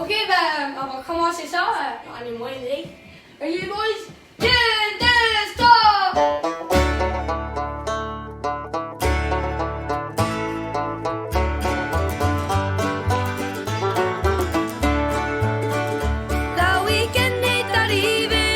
OK, ben, on va commencer ça. On est moins late. OK, boys, 10, 10, stop! Le week-end est arrivé,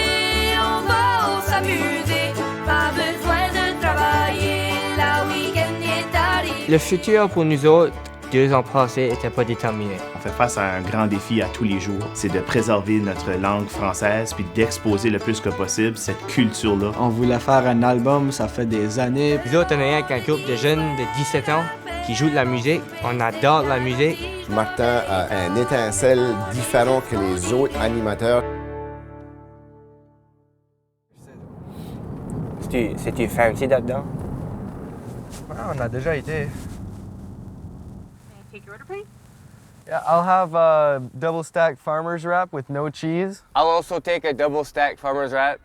on va s'amuser. Pas besoin de travailler, le week-end est arrivé. Le futur pour nous autres, 2 ans passés, n'était pas déterminé. On fait face à un grand défi à tous les jours. C'est de préserver notre langue française puis d'exposer le plus que possible cette culture-là. On voulait faire un album, ça fait des années. Nous autres, on est avec un groupe de jeunes de 17 ans qui jouent de la musique. On adore la musique. Martin a une étincelle différente que les autres animateurs. C'est-tu fancy là-dedans? On a déjà été. Take your order, please. Yeah, I'll have a double stacked farmer's wrap with no cheese. I'll also take a double stack farmer's wrap.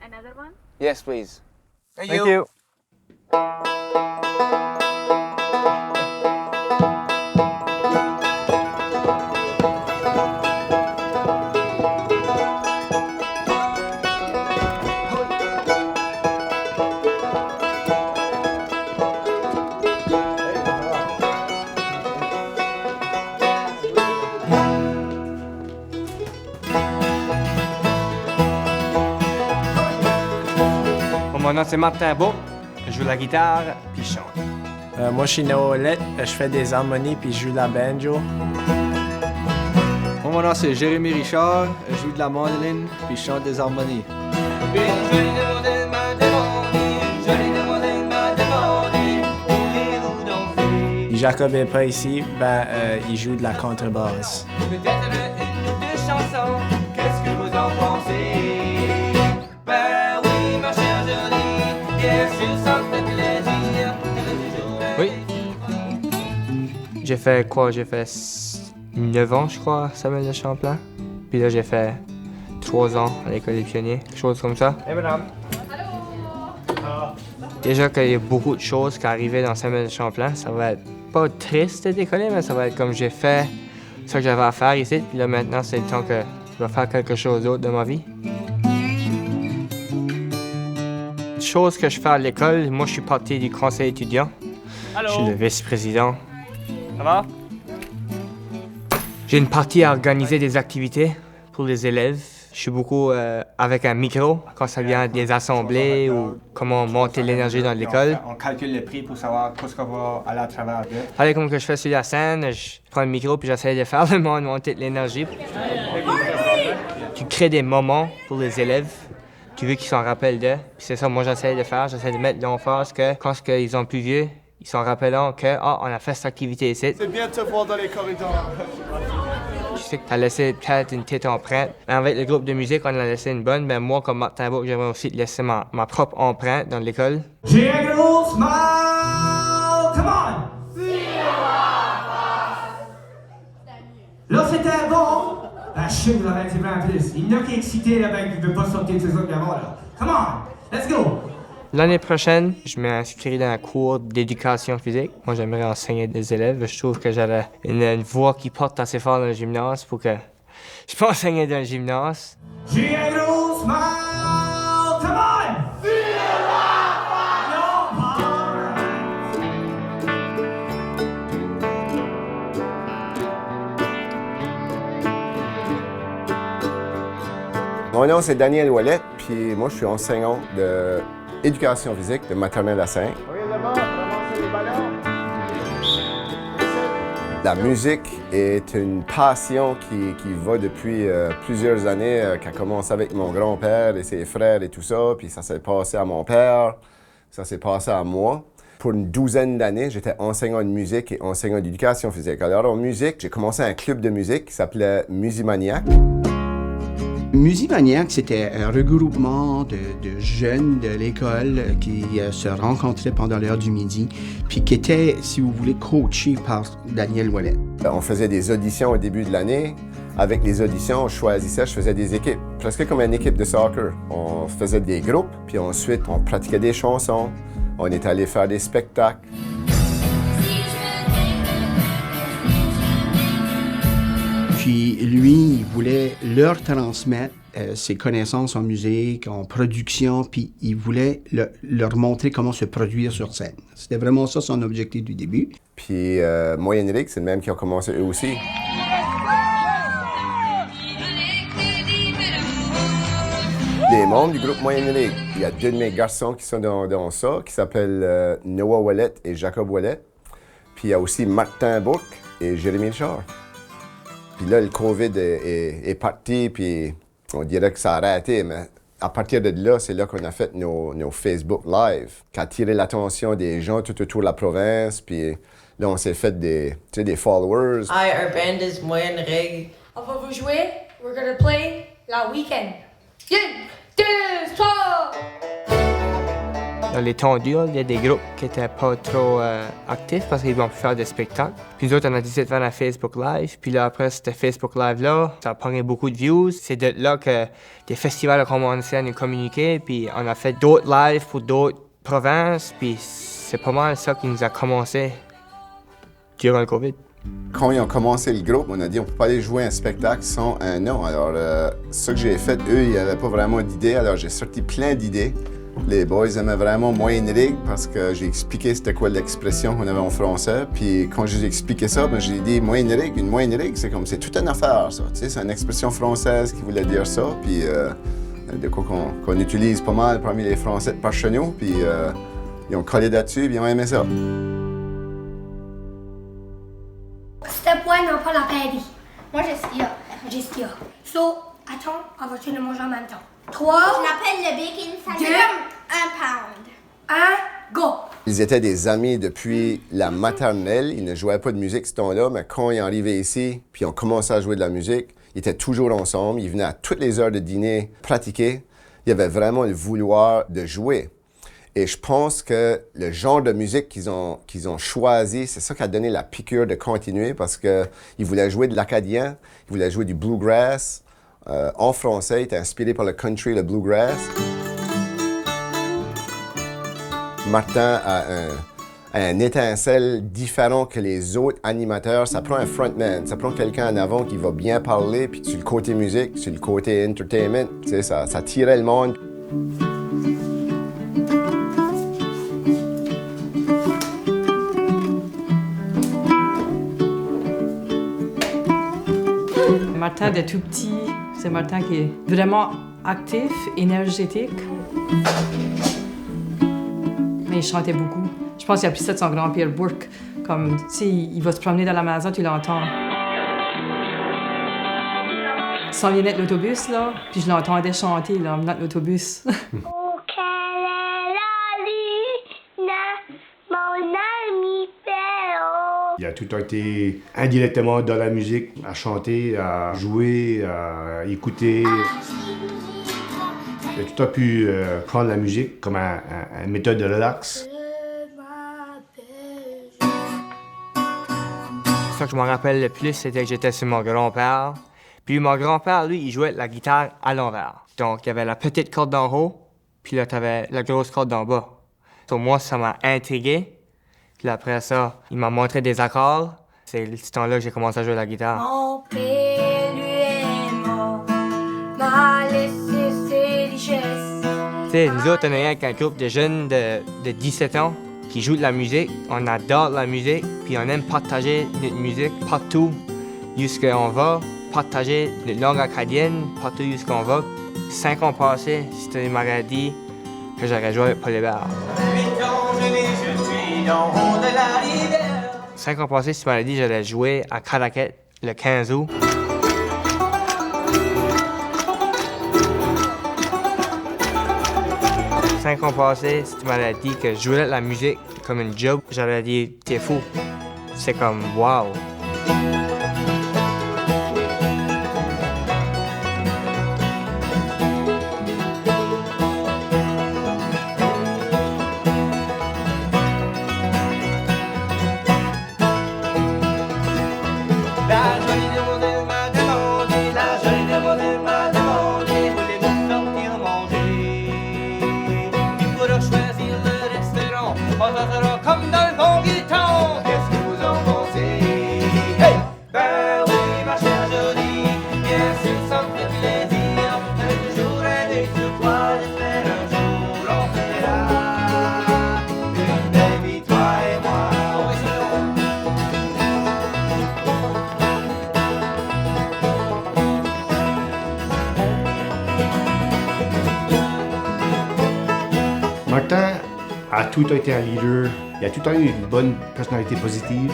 Another one? Yes, please. Thank you. Mon nom, c'est Martin Beau. Je joue la guitare puis je chante. Moi, je suis Noël, je fais des harmonies puis je joue la banjo. Mon nom c'est Jérémy Richard, je joue de la mandoline puis je chante des harmonies. Jacob est pas ici, il joue de la contrebasse. Peut-être une chanson, qu'est-ce que vous en pensez? Ben oui, ma chère Jolie, yes, je sens le plaisir. Oui. J'ai fait quoi? J'ai fait 9 ans, je crois, à Samuel de Champlain. Puis là, j'ai fait 3 ans à l'école des pionniers, quelque chose comme ça. Hey, madame. Déjà qu'il y a beaucoup de choses qui arrivaient dans Samuel de Champlain, ça va être pas triste de décoller, mais ça va être comme j'ai fait ce que j'avais à faire ici. Puis là, maintenant, c'est le temps que je vais faire quelque chose d'autre de ma vie. Chose que je fais à l'école, moi, je suis parti du conseil étudiant. Allô? Je suis le vice-président. Ça va? J'ai une partie à organiser des activités pour les élèves. Je suis beaucoup avec un micro quand ça vient des assemblées ou comment monter l'énergie dans l'école. On calcule le prix pour savoir ce qu'on va aller à travers d'eux. Allez, comme que je fais sur la scène, je prends le micro puis j'essaie de faire le monde monter de l'énergie. Tu crées des moments pour les élèves. Tu veux qu'ils s'en rappellent d'eux. Puis c'est ça, moi, j'essaie de faire. J'essaie de mettre l'emphase que quand ils sont plus vieux, ils s'en rappelleront que, on a fait cette activité ici. C'est bien de te voir dans les corridors. Je sais que tu as laissé peut-être une petite empreinte. Mais avec le groupe de musique, on a laissé une bonne. Mais moi, comme Martin Beau, j'aimerais aussi laisser ma propre empreinte dans l'école. J'ai un gros smile! Come on! Là, c'était bon! La chute, vous avez été en plus. Il y en a qui est excité là-bas qui ne veut pas sortir de ses autres gamins là. Come on! Let's go! L'année prochaine, je m'inscrirai dans un cours d'éducation physique. Moi, j'aimerais enseigner des élèves. Je trouve que j'avais une voix qui porte assez fort dans le gymnase pour que je peux enseigner dans le gymnase. J'ai un gros smile! Come on! Mon nom, c'est Daniel Ouellet, puis moi, je suis enseignant d'éducation physique de maternelle à 5. La musique est une passion qui va depuis plusieurs années, qui a commencé avec mon grand-père et ses frères et tout ça, puis ça s'est passé à mon père, ça s'est passé à moi. Pour une douzaine d'années, j'étais enseignant de musique et enseignant d'éducation physique. Alors en musique, j'ai commencé un club de musique qui s'appelait Musimaniac. Musimaniac, c'était un regroupement de jeunes de l'école qui se rencontraient pendant l'heure du midi, puis qui étaient, si vous voulez, coachés par Daniel Ouellet. On faisait des auditions au début de l'année. Avec les auditions, je faisais des équipes, presque comme une équipe de soccer. On faisait des groupes, puis ensuite, on pratiquait des chansons. On est allé faire des spectacles. Puis lui, il voulait leur transmettre ses connaissances en musique, en production, puis il voulait leur montrer comment se produire sur scène. C'était vraiment ça son objectif du début. Puis moi et Enric, c'est le même qui ont commencé eux aussi. Les membres du groupe Moyen Enric, il y a deux de mes garçons qui sont dans ça, qui s'appellent Noah Ouellet et Jacob Ouellet. Puis il y a aussi Martin Bourque et Jérémy Richard. Puis là, le COVID est parti, puis on dirait que ça a arrêté, mais à partir de là, c'est là qu'on a fait nos Facebook Live, qui a attiré l'attention des gens tout autour de la province, puis là, on s'est fait des followers. Hi, our band is Moyen Enric. On va vous jouer, we're gonna play la week-end. 1, 2, 3! Dans les temps durs, il y a des groupes qui n'étaient pas trop actifs parce qu'ils vont faire des spectacles. Puis nous autres, on a décidé de faire un Facebook Live. Puis là, après, c'était Facebook Live-là. Ça a pris beaucoup de views. C'est de là que des festivals ont commencé à nous communiquer. Puis on a fait d'autres lives pour d'autres provinces. Puis c'est pas mal ça qui nous a commencé durant le COVID. Quand ils ont commencé le groupe, on a dit on peut pas aller jouer un spectacle sans un nom. Alors, ce que j'ai fait, eux, ils n'avaient pas vraiment d'idées. Alors, j'ai sorti plein d'idées. Les boys aimaient vraiment Moyen Enric parce que j'ai expliqué c'était quoi l'expression qu'on avait en français. Puis quand je lui ai expliqué ça, ben, j'ai dit Moyen Enric, une Moyen Enric, c'est comme c'est toute une affaire, ça. Tu sais, c'est une expression française qui voulait dire ça. Puis de quoi qu'on utilise pas mal parmi les Français de par chez nous. Puis ils ont collé là-dessus, puis ils ont aimé ça. Step 1, on prend la pairie. Moi, j'ai Stia. So, attends, on va tuer le manger en même temps. 3. Je l'appelle le bacon sandwich. 2. 1 pound. 1, go! Ils étaient des amis depuis la maternelle. Ils ne jouaient pas de musique ce temps-là, mais quand ils sont arrivés ici, puis ils ont commencé à jouer de la musique, ils étaient toujours ensemble. Ils venaient à toutes les heures de dîner pratiquer. Il y avait vraiment le vouloir de jouer. Et je pense que le genre de musique qu'ils ont choisi, c'est ça qui a donné la piqûre de continuer parce qu'ils voulaient jouer de l'acadien, ils voulaient jouer du bluegrass. En français, il était inspiré par le country, le bluegrass. Martin a un étincelle différent que les autres animateurs. Ça prend un frontman, ça prend quelqu'un en avant qui va bien parler, puis sur le côté musique, sur le côté entertainment, tu sais, ça tirait le monde. Martin, de tout petit, c'est Martin qui est vraiment actif, énergétique. Mais il chantait beaucoup. Je pense qu'il a pris ça de son grand-père Bourque. Comme, tu sais, il va se promener dans la maison, tu l'entends. Il s'en venait de l'autobus, là, puis je l'entendais chanter, là, en venant de l'autobus. Il a tout été indirectement dans la musique, à chanter, à jouer, à écouter. Il a tout a pu prendre la musique comme une méthode de relax. Ce que je me rappelle le plus, c'était que j'étais sur mon grand-père. Puis mon grand-père, lui, il jouait la guitare à l'envers. Donc, il y avait la petite corde d'en haut, puis là, tu avais la grosse corde d'en bas. Donc, moi, ça m'a intrigué. Puis après ça, il m'a montré des accords. C'est ce temps-là que j'ai commencé à jouer la guitare. Mon père, lui, est mort, m'a laissé ses richesses. Tu sais, nous autres, on est avec un groupe de jeunes de 17 ans qui jouent de la musique. On adore la musique, puis on aime partager notre musique partout où on va, partager notre langue acadienne partout où on va. 5 ans passés, c'était une maladie que j'aurais joué avec Paul Hébert. 5 ans passés, tu m'avais dit que j'allais jouer à Caraquette le 15 août. Cinq ans passés, si tu m'avais dit que je jouais de la musique comme une job, j'aurais dit t'es fou. C'est comme wow. Comme dans le bon du temps, qu'est-ce que vous en pensez? Hey! Ben oui, ma chère jolie. tout le temps été un leader. Il a tout le temps eu une bonne personnalité positive.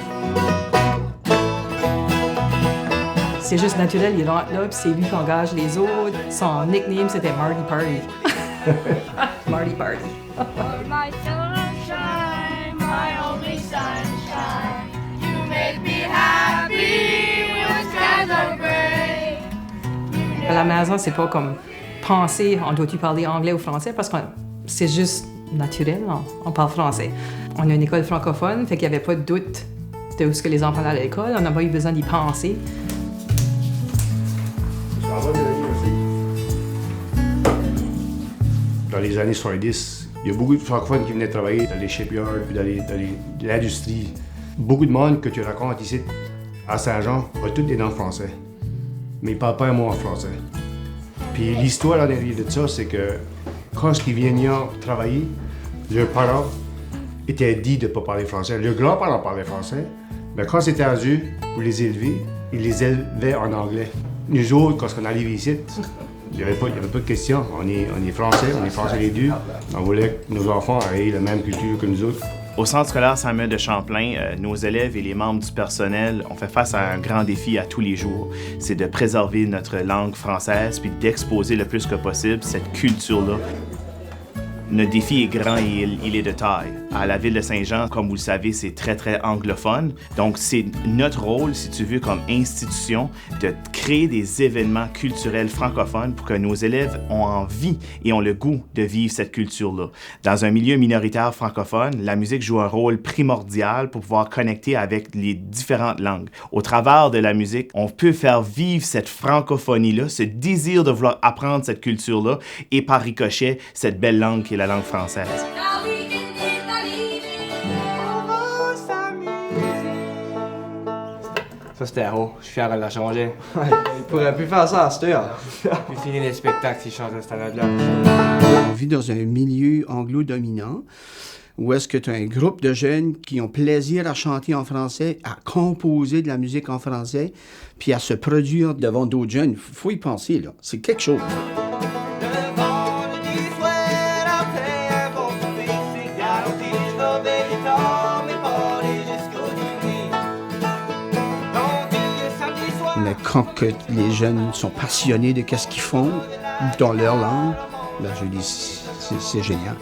C'est juste naturel, il rentre là, puis c'est lui qui engage les autres. Son nickname, c'était Marty Party. Marty Party. My sunshine, my only sunshine. You make me happy when skies are gray. À la maison, c'est pas comme penser, on doit-tu parler anglais ou français, parce que c'est juste naturel, on parle français. On a une école francophone, fait qu'il n'y avait pas de doute de où ce que les enfants allaient à l'école, on n'a pas eu besoin d'y penser. Dans les années 70, il y a beaucoup de francophones qui venaient travailler dans les shipyards puis dans l'industrie. Beaucoup de monde que tu racontes ici à Saint-Jean a toutes des noms français. Mais ils ne parlent pas un mot en français. Puis l'histoire en arrière de ça, c'est que quand ils venaient travailler, leurs parents étaient dit de ne pas parler français. Leurs grands-parents parlaient français, mais quand c'était rendu pour les élever, ils les élevaient en anglais. Nous autres, quand on arrivait ici, il n'y avait pas de question. On est français les deux. On voulait que nos enfants aient la même culture que nous autres. Au Centre scolaire Samuel de Champlain, nos élèves et les membres du personnel ont fait face à un grand défi à tous les jours. C'est de préserver notre langue française puis d'exposer le plus que possible cette culture-là. Notre défi est grand et il est de taille. À la ville de Saint-Jean, comme vous le savez, c'est très, très anglophone. Donc, c'est notre rôle, si tu veux, comme institution, de créer des événements culturels francophones pour que nos élèves ont envie et ont le goût de vivre cette culture-là. Dans un milieu minoritaire francophone, la musique joue un rôle primordial pour pouvoir connecter avec les différentes langues. Au travers de la musique, on peut faire vivre cette francophonie-là, ce désir de vouloir apprendre cette culture-là et par ricochet, cette belle langue qui est la langue française. Ça, c'était haut. Je suis fier de la changer. Il pourrait plus faire ça à cette heure. Puis finir les spectacles s'il changeait cette note-là. On vit dans un milieu anglo-dominant où est-ce que tu as un groupe de jeunes qui ont plaisir à chanter en français, à composer de la musique en français, puis à se produire devant d'autres jeunes. Faut y penser, là. C'est quelque chose. Mais quand que les jeunes sont passionnés de ce qu'ils font dans leur langue, ben je dis c'est génial.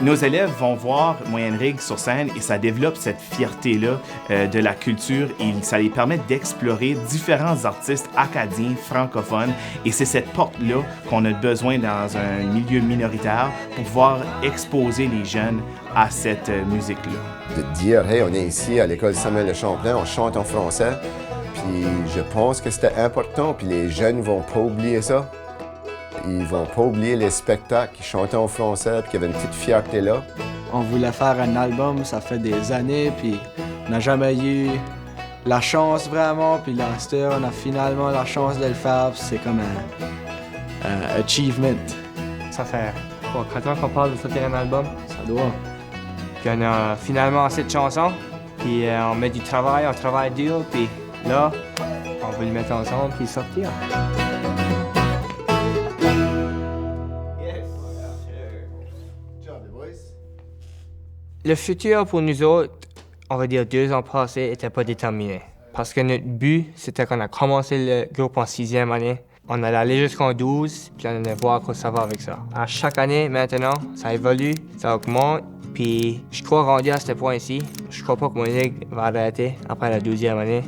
Nos élèves vont voir Moyenne Rigue sur scène et ça développe cette fierté-là de la culture et ça les permet d'explorer différents artistes acadiens, francophones et c'est cette porte-là qu'on a besoin dans un milieu minoritaire pour pouvoir exposer les jeunes à cette musique-là. De dire, hey, on est ici à l'école Samuel de Champlain, on chante en français, puis je pense que c'était important, puis les jeunes vont pas oublier ça. Ils vont pas oublier les spectacles qui chantaient en français puis qu'il y avait une petite fierté là. On voulait faire un album, ça fait des années, puis on n'a jamais eu la chance vraiment, puis là, on a finalement la chance de le faire, puis c'est comme un achievement. Ça fait quoi, 4 ans qu'on parle de sortir un album? Ça doit. Puis on a finalement assez de chansons, puis on met du travail, on travaille dur, puis là, on veut le mettre ensemble puis sortir. Le futur pour nous autres, on va dire 2 ans passés, n'était pas déterminé. Parce que notre but, c'était qu'on a commencé le groupe en 6e année. On allait aller jusqu'en 12, puis on allait voir quoi ça va avec ça. À chaque année, maintenant, ça évolue, ça augmente. Puis je crois rendu à ce point-ci, je crois pas que Moyenne Rigue va arrêter après la 12e année.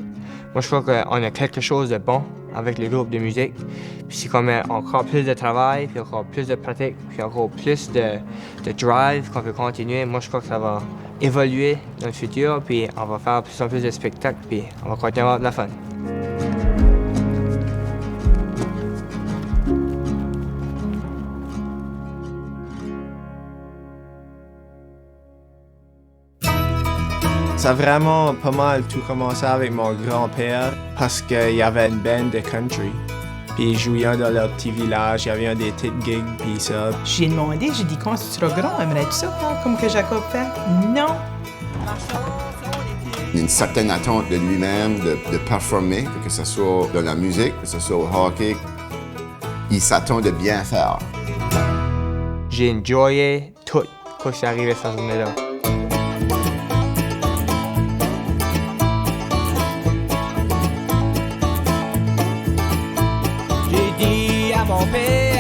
Moi, je crois qu'on a quelque chose de bon avec le groupe de musique. Puis c'est comme encore plus de travail, puis encore plus de pratique, puis encore plus de drive qu'on peut continuer. Moi, je crois que ça va évoluer dans le futur, puis on va faire plus en plus de spectacles, puis on va continuer à avoir de la fun. Ça a vraiment pas mal tout commencé avec mon grand-père parce qu'il y avait une band de country. Puis Puis ils jouaient dans leur petit village, il y avait des petites gigs, puis ça. J'ai demandé, j'ai dit, quand tu seras grand, aimerais-tu ça faire comme que Jacob fait? Non! Il y a une certaine attente de lui-même de performer, que ce soit dans la musique, que ce soit au hockey. Il s'attend de bien faire. J'ai enjoyé tout quand c'est arrivé cette journée-là. J'ai dit à mon père